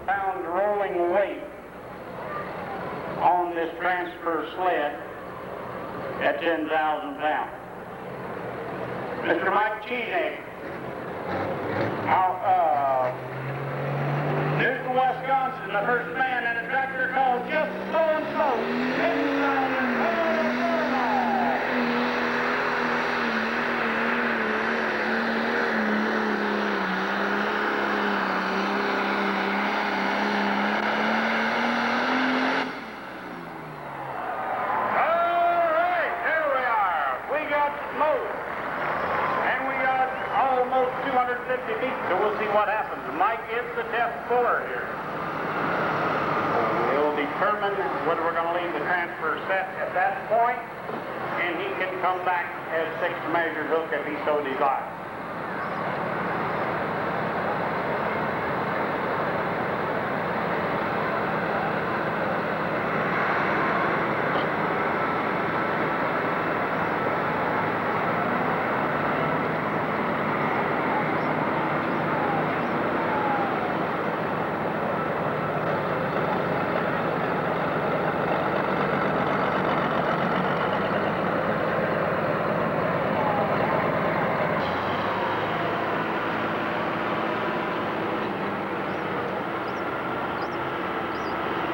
pounds rolling weight on this transfer sled at 10,000 pounds. Mr. Mike Cheesney, Newton, Wisconsin, the first man in a tractor called Just So and So. 10,000 pounds. Almost 250 feet, so we'll see what happens. Mike is the test puller here. We'll determine whether we're going to leave the transfer set at that point, and he can come back as sixth measured hook if he so desires.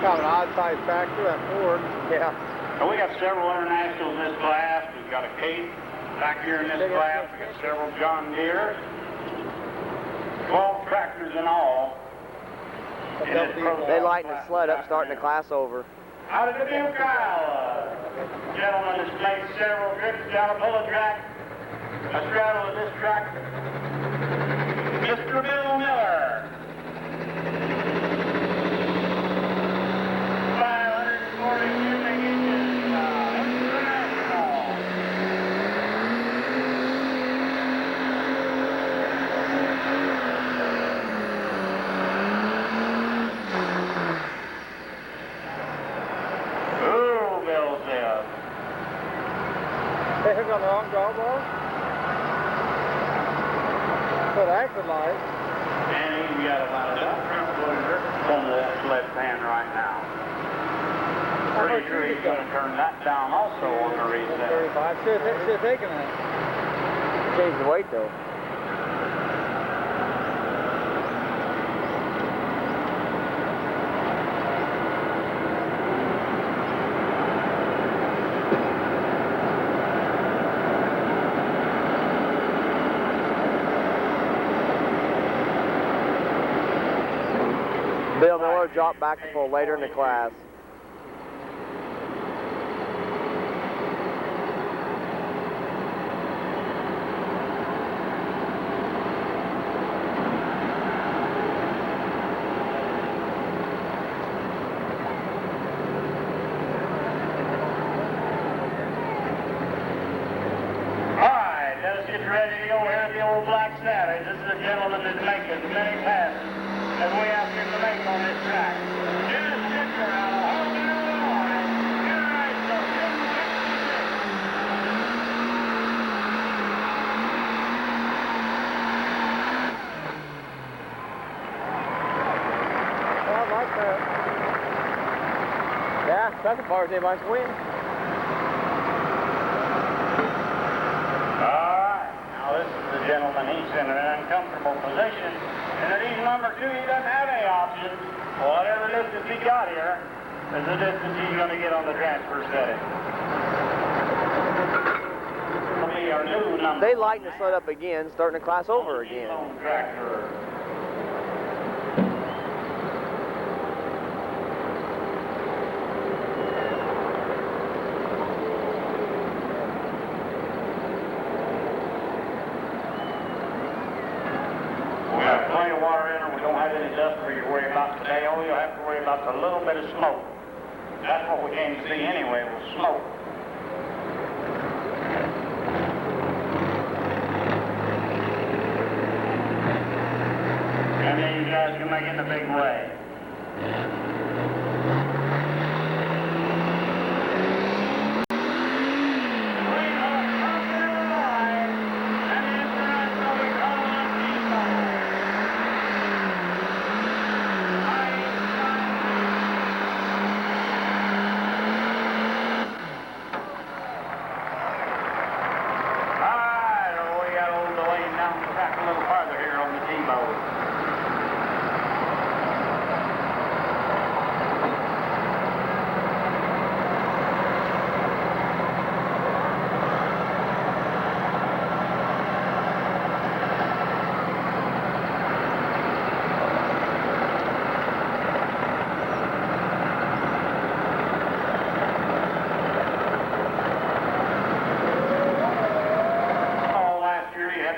Got an odd-sized tractor, that Ford. Yeah. So we got several internationals in this class. We've got a Case back here in this class. We got several John Deeres. 12 tractors in all. They lighten the sled up, starting the class over. Out of Dubuque, Iowa. Gentlemen has made several trips down a bullet track. A straddle of this track. Mr. Bill Miller. 540 cubic inches. International. Ooh, Bill says. They hooked on the wrong drawbar? But acted like. And he's got about enough loader on that left hand right now. Pretty sure he's going to turn that down also on the reset. 35. Should have taken that. Change the weight though. Bill Miller dropped back to full later in the class. Alright, let's get ready to go here at the old Black Savage. This is a gentleman that's making as many passes as we ask him to make on this track. Here's Victor out of Hogan, Illinois. Here is the 1066. I like that. Yeah, that's as far as anybody's win. Alright, now this is the gentleman. He's in an uncomfortable position. And at he's number 2, he doesn't have any options. Whatever distance he got here is the distance he's going to get on the transfer setting. It'll be our new number. They lighten the sled up again, starting the class over again. Tractor. We have plenty of water in her. We don't have any dust for you to worry about today. All you'll have to worry about is a little bit of smoke. That's what we came to see anyway, was smoke. And then you guys can make it in a big way.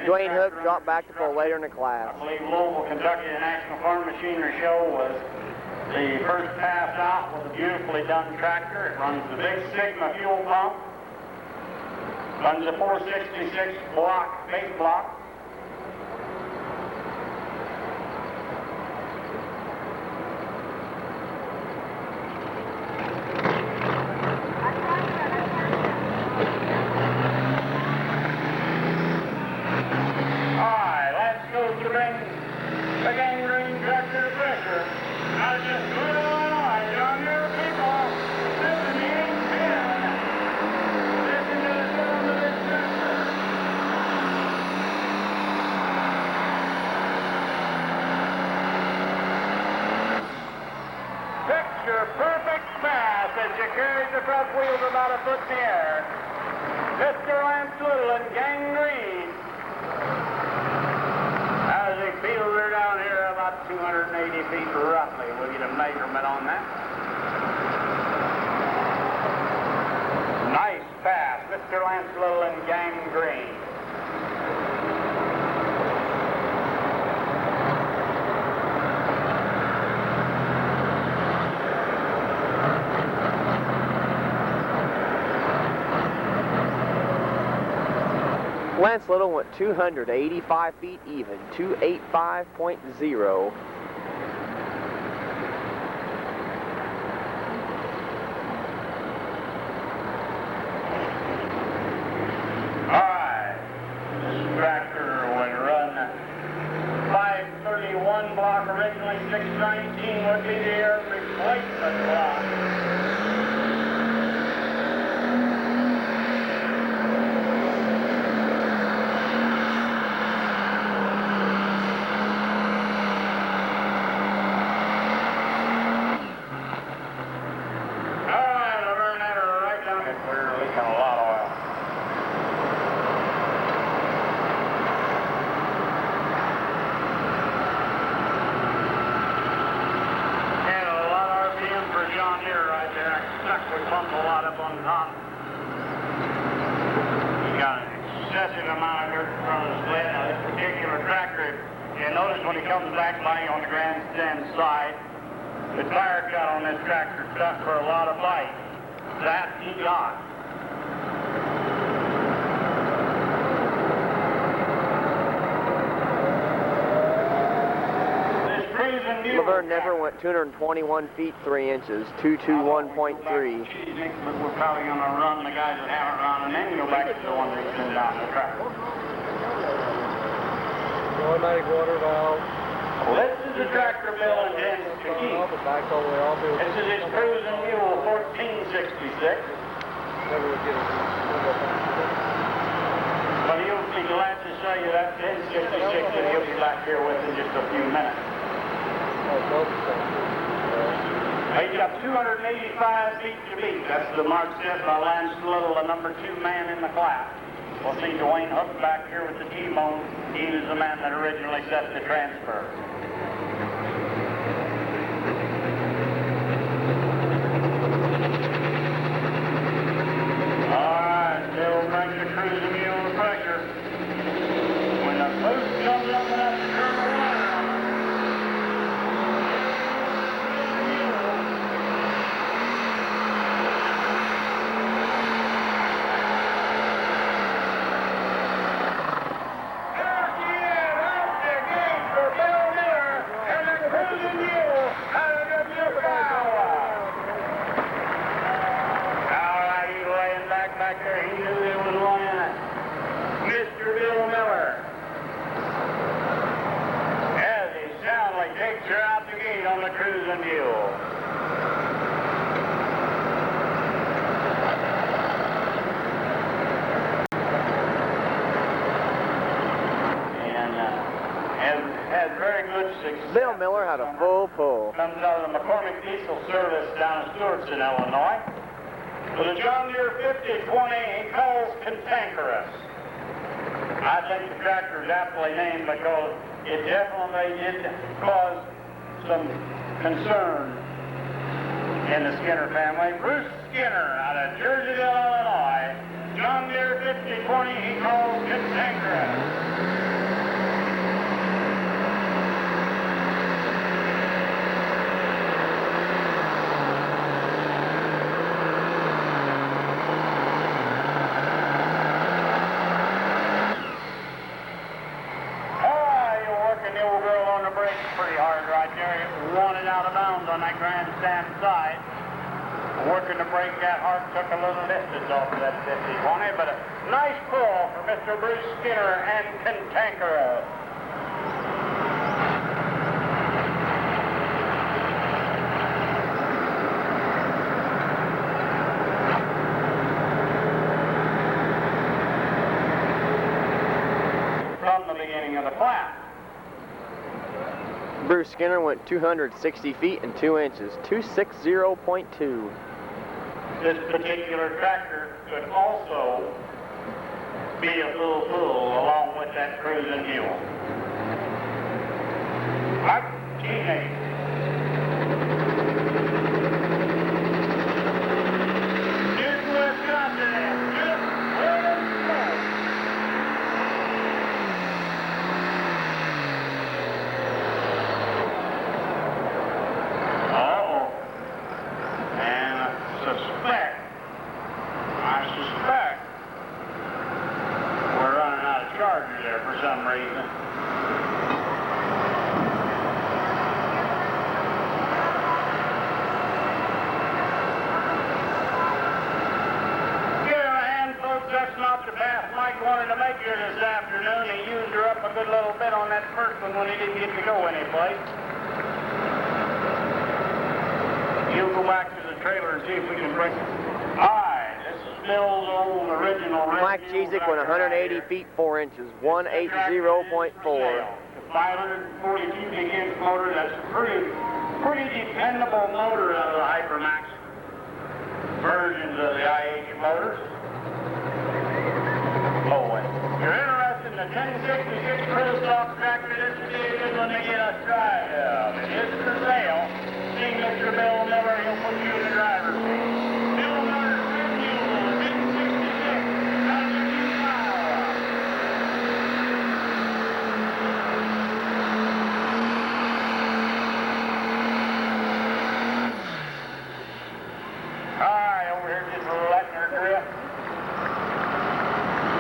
this Dwayne Hook tractor dropped back to full later in the class. I believe Louisville, Kentucky, the National Farm Machinery Show was the first pass out with a beautifully done tractor. It runs the Big Sigma fuel pump. Runs a 466 block, base block. Perfect pass as you carried the front wheels about a foot in the air. Mr. Lance Little and Gang Green. As he fielded her down here about 280 feet roughly. We'll get a measurement on that. Nice pass, Mr. Lance Little and Gang Green. Lance Little went 285 feet even, 285.0. Alright, this tractor would run 531 block, originally 619 would be the air replacement block. When he comes back lying on the grandstand side, the tire cut on this tractor stuck for a lot of light. That he got. This cruising mule. Laverne never went 221 feet 3 inches, 221.3. But we're probably going to run the guys that haven't run and then go back to the one that's been down the track. Automatic water valve. This is the tractor Bill intends to keep. This is his cruising mule 1466. Never would get it. But he'll be glad to show you that 1066 that he'll be back here with in just a few minutes. He's got 285 feet to beat. That's the mark set by Lance Little, the number 2 man in the class. We'll see Dwayne Hook back here with the T-bone. He was the man that originally set the transfer. All right, they'll bring the cruising mule to pressure. When the boost comes up enough to turn the water on. Back there, he knew there was one in it. Mr. Bill Miller. As he soundly takes her out the gate on the cruising mule. And has very good success. Bill Miller had a full pull. Comes out of the McCormick Diesel Service down in Stewartson, Illinois. With a John Deere 5020, he calls cantankerous. I think the tractor is aptly named because it definitely did cause some concern in the Skinner family. Bruce Skinner out of Jerseyville, Illinois. John Deere 5020, he calls cantankerous. wanted out of bounds on that grandstand side. Working to break that hard took a little distance off of that 50-20, but a nice pull for Mr. Bruce Skinner and Cantankerous. From the beginning of the class. Bruce Skinner went 260 feet and 2 inches, 260.2. This particular tractor could also be a full along with that cruising mule. Mark Cheesy. Here's Wisconsin. Just where it's going. I suspect we're running out of charger there for some reason. Give him a hand, folks. That's not the path Mike wanted to make here this afternoon. He used her up a good little bit on that first one when he didn't get to go anyplace. You'll go back to the trailer and see if we can bring it. All right, this is Bill's old original. Mike Chezik went 180 feet 4 inches, 180.4. 540 cubic inch motor. That's a pretty dependable motor out of the Hypermax versions of the IH motors. Oh, if you're interested in the 1066 Crew Stock tractor, this would be a good one to get us tried out. It is for sale. See Mr. Bill Miller, he'll put you in the driver's seat. Bill Miller, 1066, out of the Iowa. All right, over here, just a little Etner drift.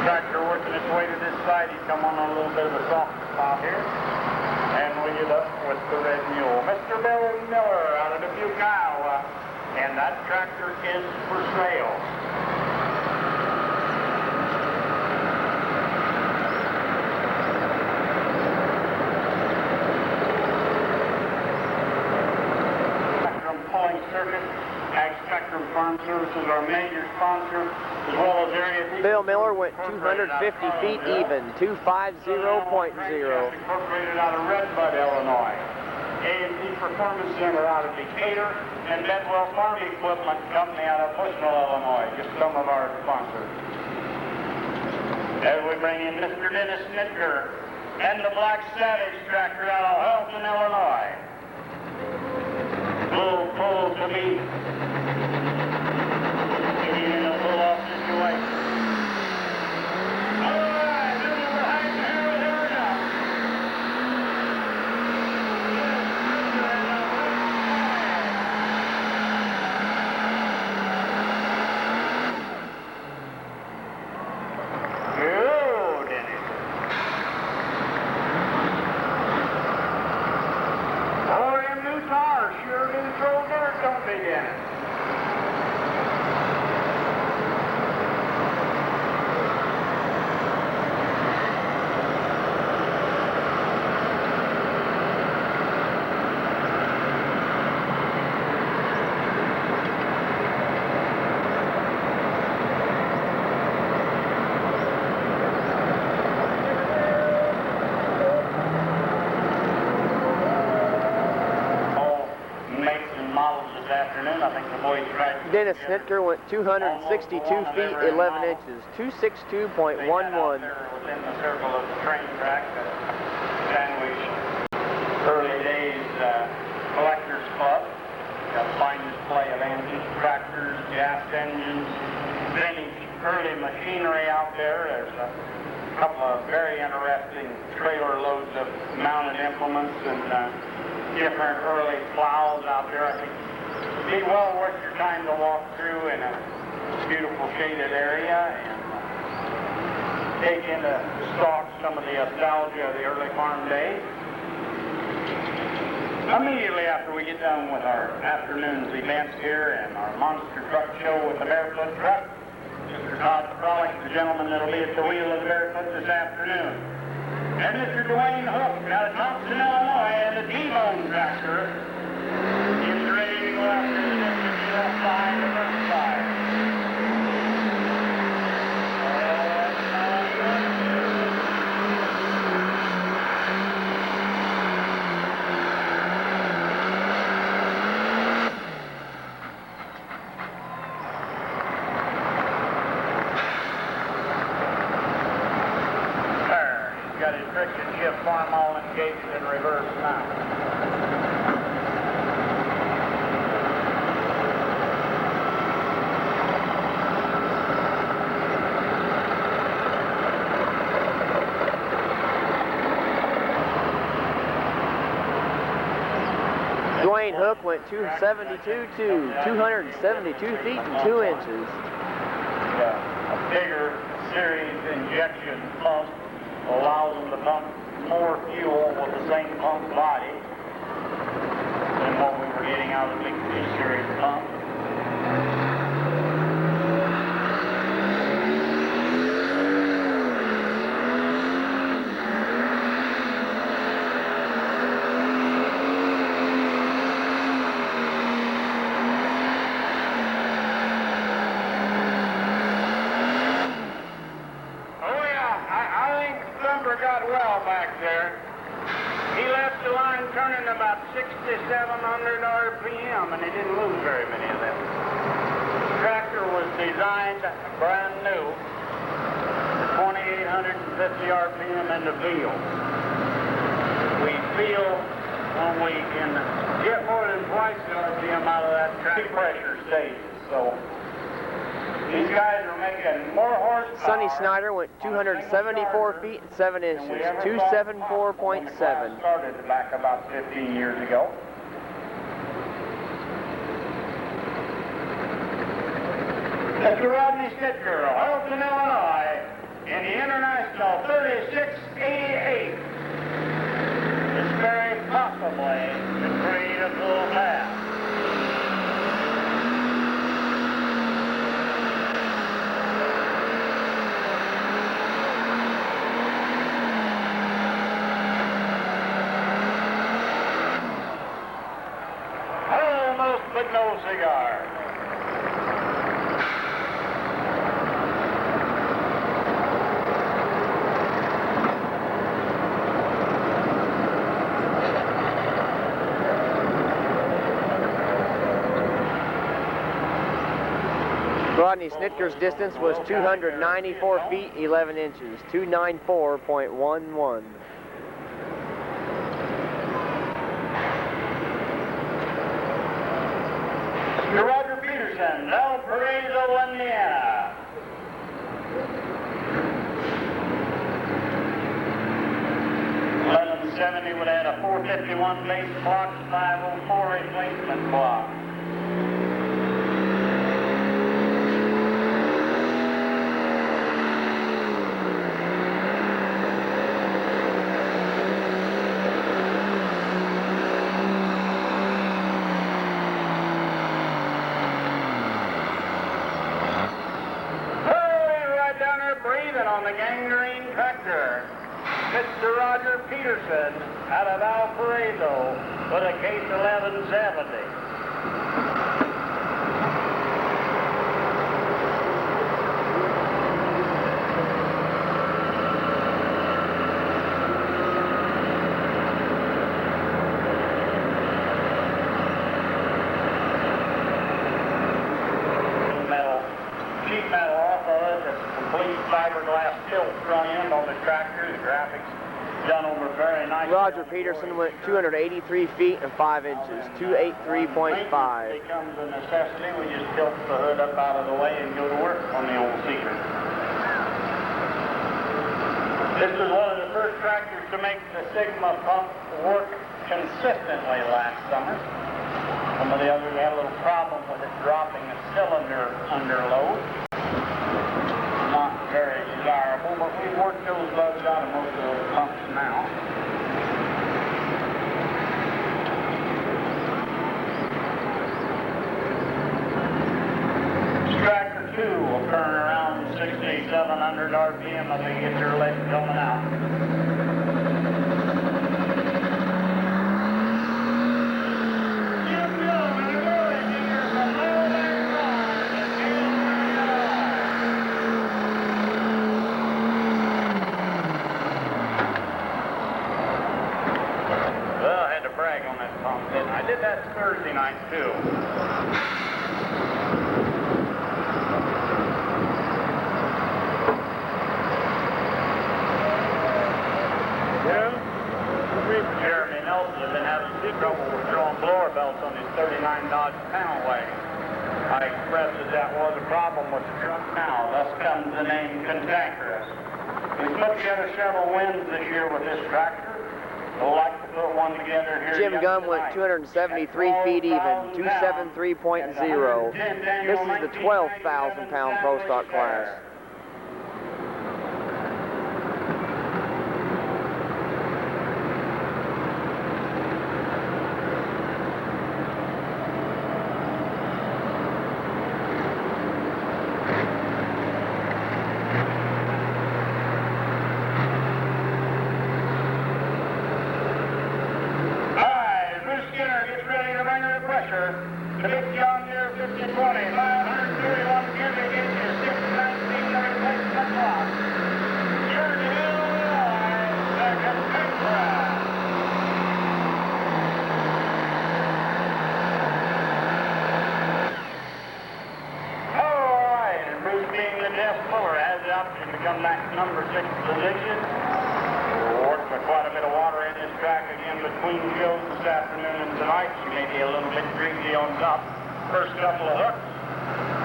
Tractor working its way to this side. He's come on a little bit of a soft spot here. And we get up with the red mule. Mr. Bill Miller out of Dubuque, Iowa. And that tractor is for sale. Spectrum Pulling Circuit, Ag Spectrum Farm Services, our major sponsor, as well as area. Bill Miller went 250 feet even, 250.0. Incorporated out of Redbud, Illinois. A&T Performance Center out of Decatur, and Bedwell Farm Equipment Company out of Bushnell, Illinois. Just some of our sponsors. As we bring in Mr. Dennis Snitker and the Black Savage tractor out of Halton, Illinois. Pull to be in a pull-off situation. All right, here we go. Dennis Snitker went 262 feet 11 inches, 262.11. Within the circle of the train track, sandwich early days collectors club. Got a fine display of antique tractors, gas engines, vintage early machinery out there. There's a couple of very interesting trailer loads of mounted implements and different early plows out there. I think it'd be well worth your time to walk through in a beautiful shaded area and take into stock some of the nostalgia of the early farm days. Immediately after we get done with our afternoon's events here and our monster truck show with the Barefoot truck, Mr. Todd Frolic, the gentleman that'll be at the wheel of the Barefoot this afternoon. And Mr. Dwayne Hook out of Thompson, Illinois, and the T-Bone tractor is ready to go after the left side, the first side. Got his friction shift farm all engaged in reverse now. Dwayne Hook went 272 to 272 feet and 2 inches. A bigger series injection pump allows them to pump more fuel with the same pump body than what we were getting out of the big series pump. Got well back there. He left the line turning about 6,700 RPM, and he didn't lose very many of them. The tractor was designed brand new, 2,850 RPM in the field. We feel when we can get more than twice the RPM out of that tractor, pressure stays. So these guys are making more horsepower. Sonny Snyder went 274 feet and 7 inches, 274.7. Started back about 15 years ago. Mr. Rodney Stitker, Houlton, Illinois, in the International 3688. It's very possibly the creed of full pass. But no cigar. Rodney Snitker's distance was 294 feet 11 inches, 294.11. Roger Peterson, Valparaiso, Indiana. $1170 would add a 451 base block, 504 replacement block. On the gangrene tractor, Mr. Roger Peterson out of Valparaiso with a case 1170. Sheet metal off of it, that's complete fiberglass tilt front end on the tractor. The graphics done over very nice. Roger Peterson went 283 feet and 5 inches, 283.5. Becomes a necessity. We just tilt the hood up out of the way and go to work on the old Seeker. This was one of the first tractors to make the Sigma pump work consistently last summer. Some of the others had a little problem with it dropping a cylinder under load. Not very desirable, but we've worked those bugs out of most of those pumps now. 3,700 RPM if they get their legs coming out. Well, I had to brag on that pump, didn't I? I did that Thursday night, too. Jeremy Nelson has been having trouble with throwing blower belts on his 39 Dodge panel wagon. I expressed that that was a problem with the truck now, thus comes the name Cantankerous. We've put together several wins this year with this tractor. We'll like to put one together here. Jim Gunn went 273 feet even, 273.0. This is the 12,000 pound Pro Stock class. The big John Deere 5020, 531 cubic inches, 619 the replacement block. Journey, Illinois, second Petra. All right, and Bruce being the desk puller has the option to come back to number 6 position. We're working with quite a bit of water in this track again between shows this afternoon and tonight. She may be a little bit greasy on top. First couple of hooks.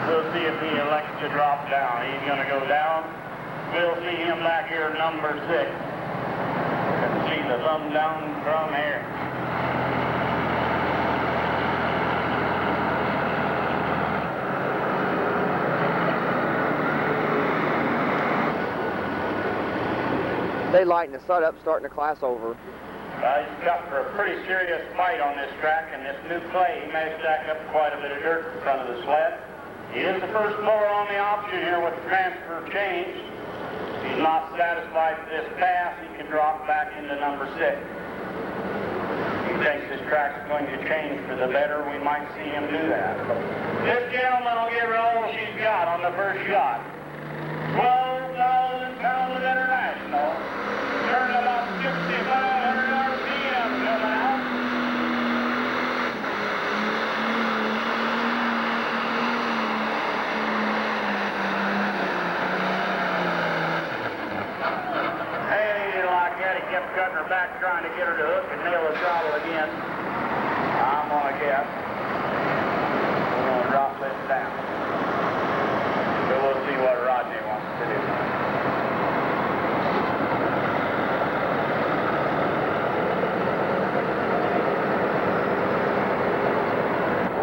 We'll see if he elects to drop down. He's going to go down. We'll see him back here at number 6. And see the thumb down from here. They lighten the sud up, starting the class over. He's got for a pretty serious fight on this track, and this new clay, he may stack up quite a bit of dirt in front of the sled. He is the first mower on the option here with the transfer change. If he's not satisfied with this pass, he can drop back into number 6. He thinks this track's going to change for the better. We might see him do that. This gentleman will give her all she's got on the first shot. 12,000 pounds of international. Turning about 6,500 RPM coming out. Hey, he didn't like that. He kept cutting her back, trying to get her to hook and nail the throttle again. I'm gonna guess. We're gonna drop this down. So we'll see what Rodney wants to do.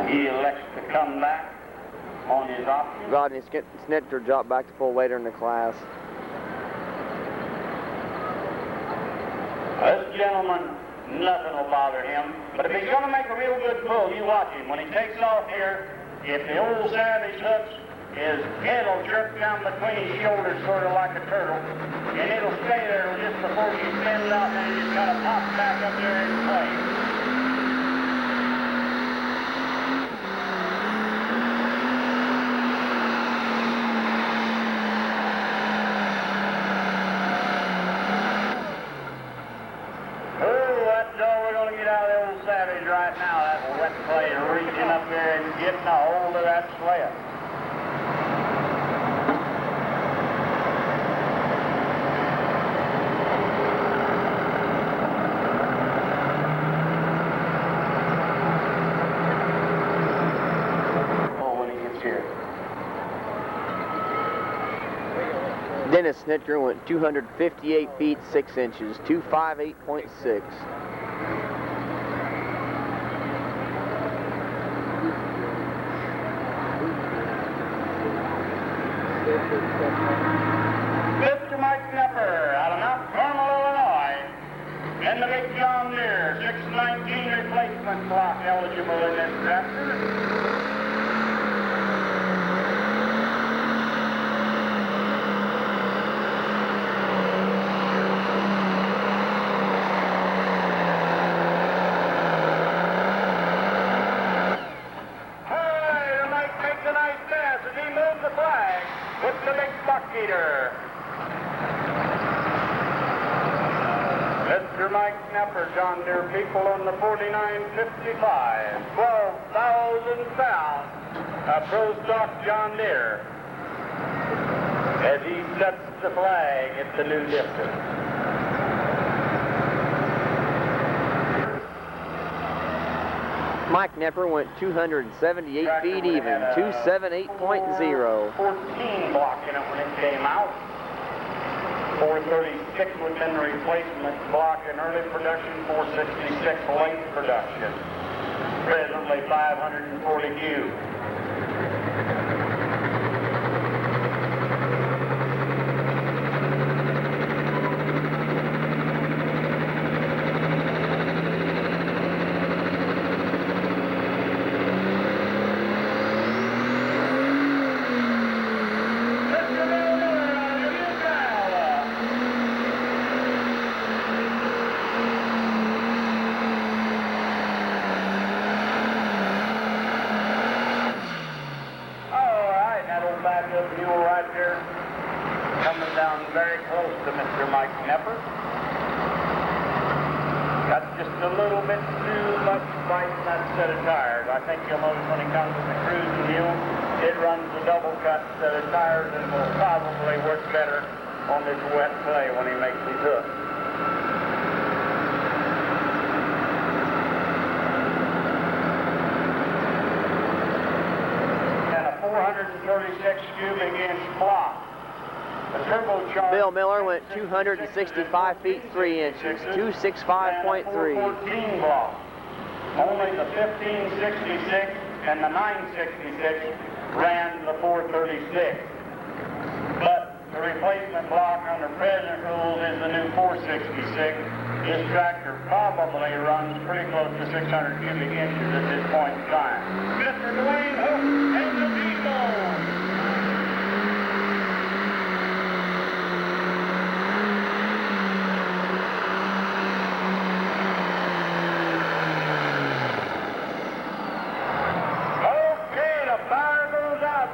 He elects to come back on his option. Rodney Snitker dropped back to pull later in the class. This gentleman, nothing will bother him. But if he's going to make a real good pull, you watch him. When he takes off here, if the old Savage hooks, his head will jerk down between his shoulders sort of like a turtle, and it'll stay there just before you spin it out, and it just kind of pops back up there in place. Right now, that wet clay reaching up there and getting a hold of that sled. Oh, when he gets here. Dennis Snitker went 258 feet 6 inches, 258.6. Mr. Mike Knepper out of Mount Carmel, Illinois. And the big John Deere 619 replacement block eligible in this tractor. John Deere people on the 4955. 12,000 pounds. A Pro Stock John Deere. As he sets the flag at the new distance. Mike Knepper went 278 feet even, 278.0. 14 block in it when it came out. 436 would have been the replacement block in early production, 466 late production. Presently 540 cube. Mule right there, coming down very close to Mr. Mike Knepper. Got just a little bit too much bite in that set of tires. I think you'll notice when it comes to the cruising mule, it runs a double cut set of tires and will probably work better on this wet clay when he makes his hook. And a 436 cubic inch block. The turbocharged Bill Miller went 265 feet 3 inches, 265.3. 414 block. Only the 1566 and the 966 ran the 436. But the replacement block under present rules is the new 466. This tractor probably runs pretty close to 600 cubic inches at this point in time. Mr. Dwayne Hook and the Beatles.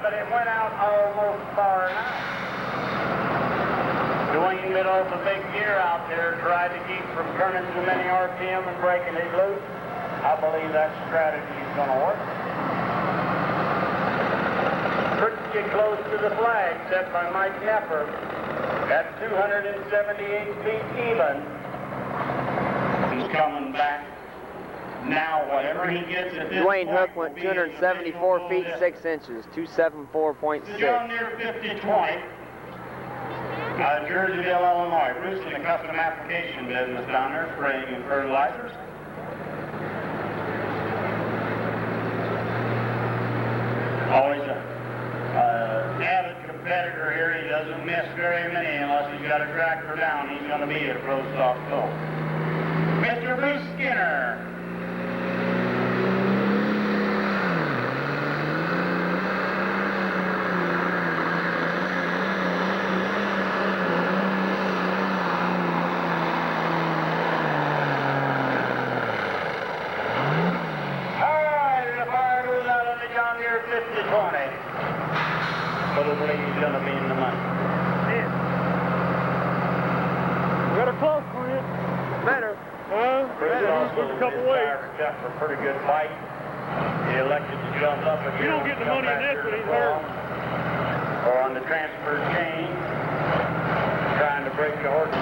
But it went out almost far enough. Dwayne bit off a big gear out there, tried to keep from turning too many RPM and breaking it loose. I believe that strategy is going to work. Pretty close to the flag set by Mike Knepper at 278 feet even. He's coming back. Now, whatever he gets at this Dwayne Hook point went 274 feet 6 inches, 274.6. John Deere 5020, Jerseyville, Illinois. Bruce in the custom application business down there, spraying and fertilizers. Always a avid competitor here. He doesn't miss very many unless he's got a tractor down. He's going to be at a Pro Stock Show. Mr. Bruce Skinner. Probably he's going to be in the money. Yeah. We got a close for you. Better. Better. There's a couple ways. Got for a pretty good fight. He elected to jump up and You don't get the money in this, but he's hurt. Or on the transfer chain, trying to break the horse.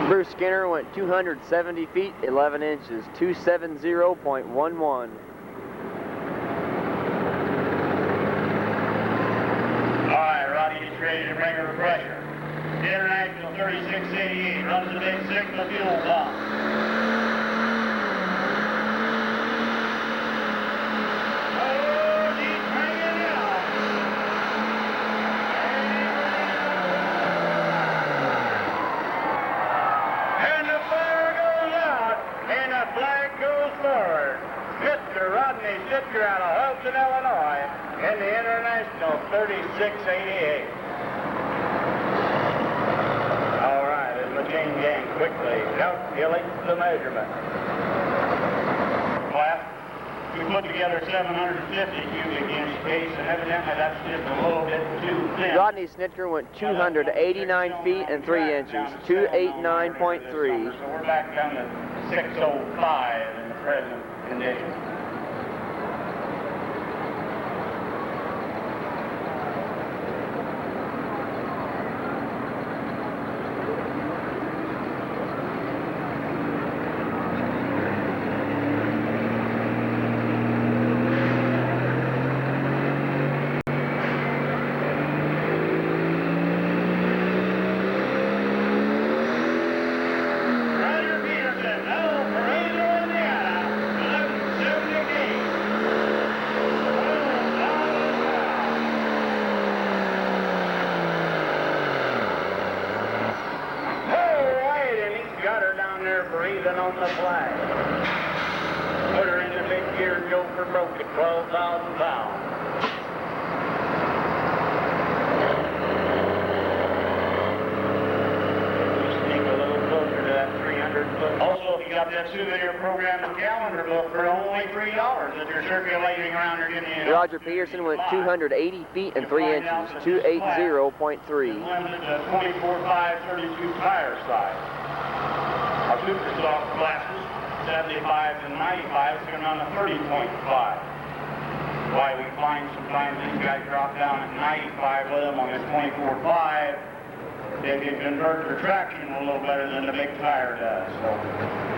Bruce Skinner went 270 feet 11 inches, 270.11. Ready to bring a refresher. International 3688 runs the big signal fuel pump. Oh, he's hanging out. And the fire goes out, and the flag goes forward. Mr. Rodney Sitka out of Houston, Illinois, in the International 3688. Chain gang quickly calculates the measurement. Clap. We put put together 750 cubic inch case, and evidently that's just a little bit too thin. Rodney Snitker went 289 feet and 3 inches, 289.3. So we're back down to 605 in the present condition. Breathing on the flag. Put her in the big gear, Joker broke it, 12,000 pounds. Sneak a little closer to that 300 foot. Also, if you got that souvenir program and calendar book for only $3 that you're circulating around here getting in. Roger Peterson went 280 feet and 3 inches, 280.3. Limited to 24.5 32 tire size. Our super soft glasses, 75s and 95s, are on the 30.5. Why we find sometimes these guys drop down at 95 with them on this 24.5, they can convert their traction a little better than the big tire does. So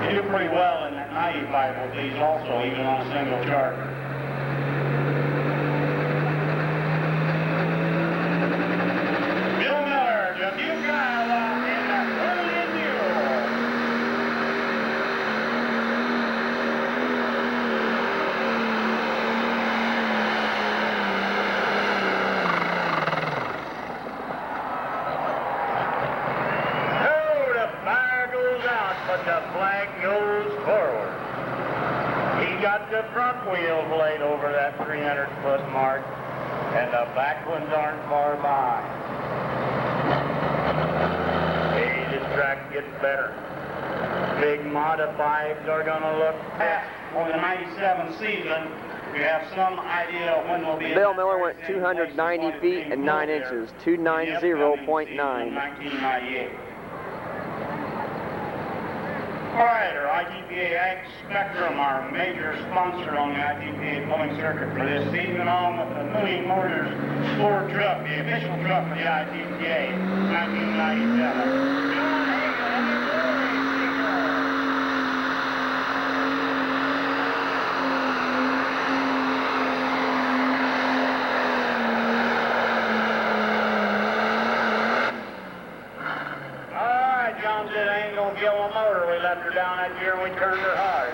they do pretty well in that 95 with these also, even on a single charger. Bill Miller, Dubuque, Iowa, in the early Mule. But the flag goes forward. He got the front wheel blade over that 300-foot mark, and the back ones aren't far behind. Hey, this track gets better. Big modifieds are going to look fast for the 97 season. We have some idea of when we'll be. Bill Miller went 290 feet and 9 inches, 290.9. 1998. All right, our ITPA Ag Spectrum, our major sponsor on the ITPA pulling circuit for this season, on with the Mooney Motors Ford truck, the official truck for the ITPA, 1997. John Hagan, and the John said, I ain't gonna kill a motor. We left her down that year and we turned her hard.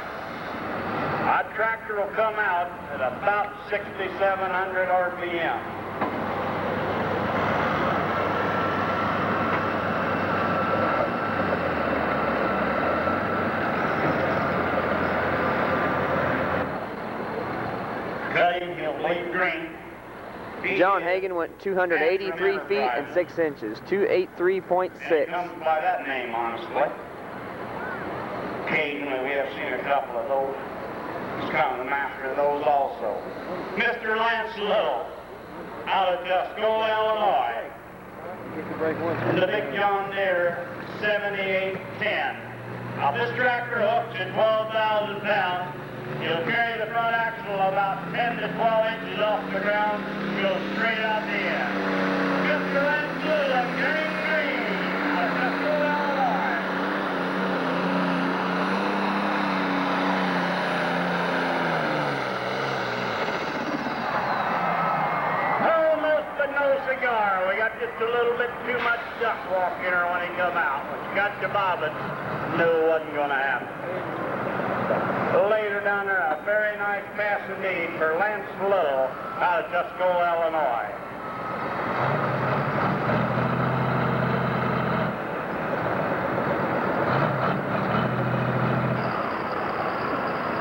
Our tractor will come out at about 6,700 RPM. Cutting, he'll leave green. John Hagan went 283 feet and 6 inches, 283.6. It comes by that name, honestly. Occasionally we have seen a couple of those. He's kind of the master of those also. Mr. Lance Little, out of Tuscola, Illinois. The big John Deere 7810. Now this tractor hooks at 12,000 pounds. He'll carry the front axle about 10 to 12 inches off the ground, go straight out the end. Mr. Lance Little, Green Green, out of Tuscola, Illinois. Almost but no cigar. We got just a little bit too much duck walk in her when he come out. When she got to bobbing, knew it wasn't going to happen. Later down there, a very nice pass indeed for Lance Little out of Tuscola, Illinois.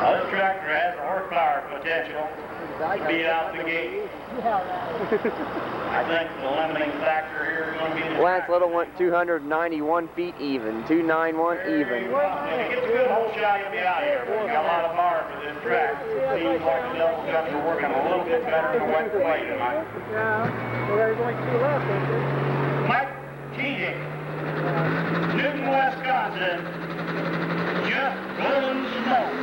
Now, this tractor has a horsepower potential to beat out the gate. I think the limiting factor here is going to be the Lance Little went 291 feet even, 291 even. If it gets a good hole shot, you'll be out of here. But you got a lot of power for this track. seems like the double cuts are working a little bit better than the wet clay tonight. Yeah. Well, there's only 2 left, isn't there? Mike Keating, Newton, Wisconsin, just blowing smoke.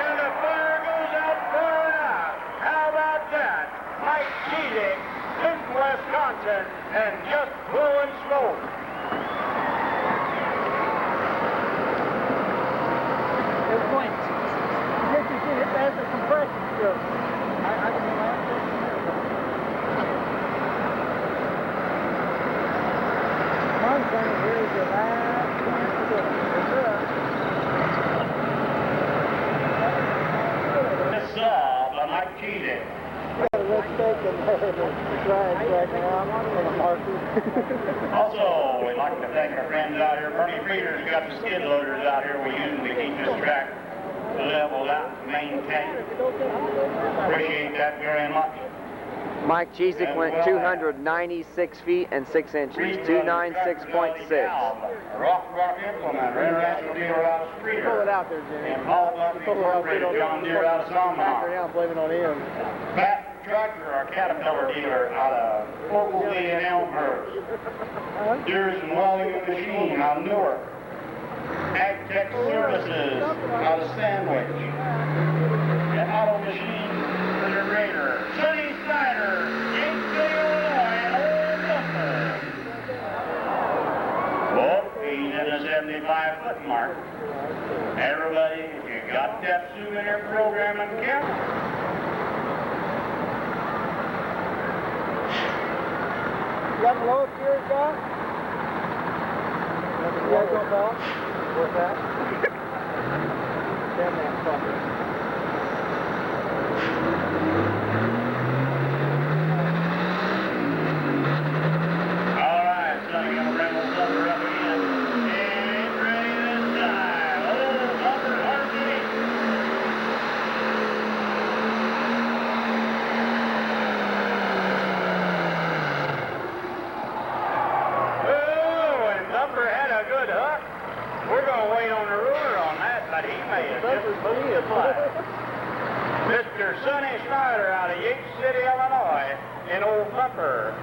And the fire goes out far out. How about that? Mike Keating, Newton, Wisconsin, and just blowing smoke. It's going to. Yes, you see, it has a compression strip. I can land it. One thing here is the last one. This saw by Mike Keating. Got a red stake in there, the drag right now, and a marker. Also, we'd like to thank our friends out here. Bernie Frieder's got the skid loaders out here we're using to keep this track leveled out and maintained. Appreciate that very much. Mike Chesick went 296 feet and 6 inches, 296.6. Rock Implementer, international dealer out of Streeter. Pull it out there, Jimmy. And Paul Buckley Incorporated, John Deere out of Back there Salmon. now, blame it on him. Bat Tractor, our Caterpillar dealer out of Ogilvie and Elmhurst. Deers and Welding and Machine out of Newark. AgTech Services out of Sandwich. And Auto Machine Refrigerator. Sonny Snyder, Yates City, Illinois, and Old Bumper. Oh, he's in the 75-foot mark. Everybody, if you got that souvenir program and camera. You got the lowest gear it's got? You guys don't know? What's that? Damn that fucker. All right, Sonny, gonna bring Old Bumper up again. And ready this time. Old Bumper, Harvey. Oh, and Bumper had a good hook. We're gonna wait on the ruler on that, but he may have just moved the flag. Mr. Sonny Snyder out of Yates City, Illinois, in Old Bumper.